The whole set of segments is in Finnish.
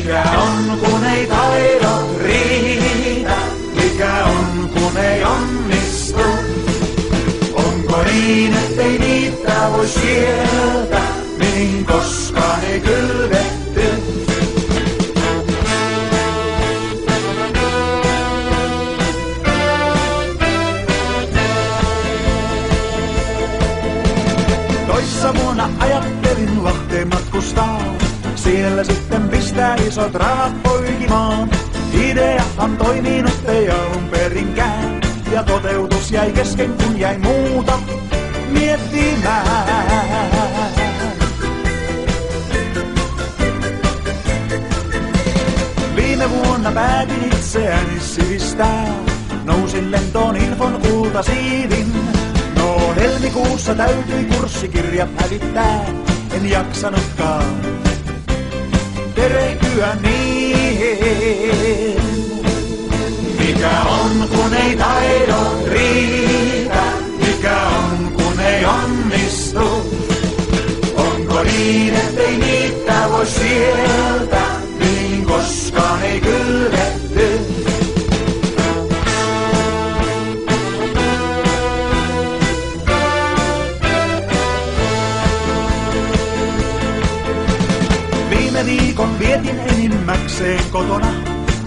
Mikä on kun ei taidot riitä, mikä on kun ei onnistu? Onko niin ettei niitä voi sieltä, mihin koskaan ei kylvetty? Toissa vuonna ajattelin Lahteen matkustaa, siellä sitten pistää isot rahat poikimaan. Ideahan toimi nyt ei alun perinkään, ja toteutus jäi kesken kun jäi muuta miettimään. Viime vuonna päätin itseäni sivistää, nousin lentoon infon kultasiivin. No helmikuussa täytyi kurssikirjat hävittää, en jaksanutkaan perehtyä niihin. Mikä on kun ei taidot riitä, mikä on kun ei onnistu? Onko niin ettei niitä voi sieltä, mihin koskaan ei kylvetty? Viime viikon vietin enimmäkseen kotona,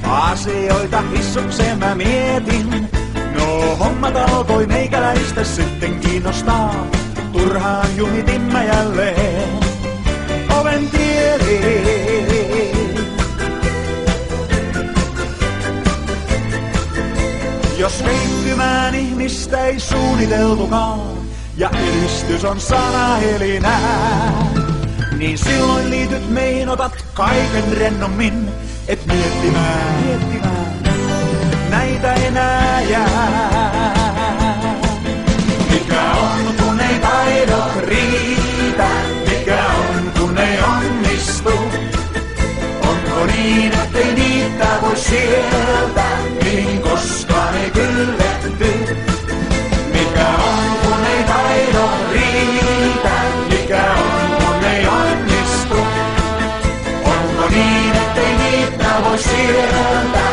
asioita hissukseen mä mietin. No hommat alkoi meikäläistä sitten kiinnostaa, turhaan jumitin mä jälleen oven tieliin. Jos keittymään ihmistä ei suunniteltukaan, ja edistys on sanahelinää, niin silloin liityt meihin, otat kaiken rennommin, et miettimään näitä enää jää. Mikä on kun ei taidot riitä, mikä on kun ei onnistu? Onko niin ettei niitä voi sieltä, mihin koskaan ei kylvetty? Mikä on kun ei taidot riitä, mikä on kun ei onnistu? Onko niin ettei niitä voi sieltä,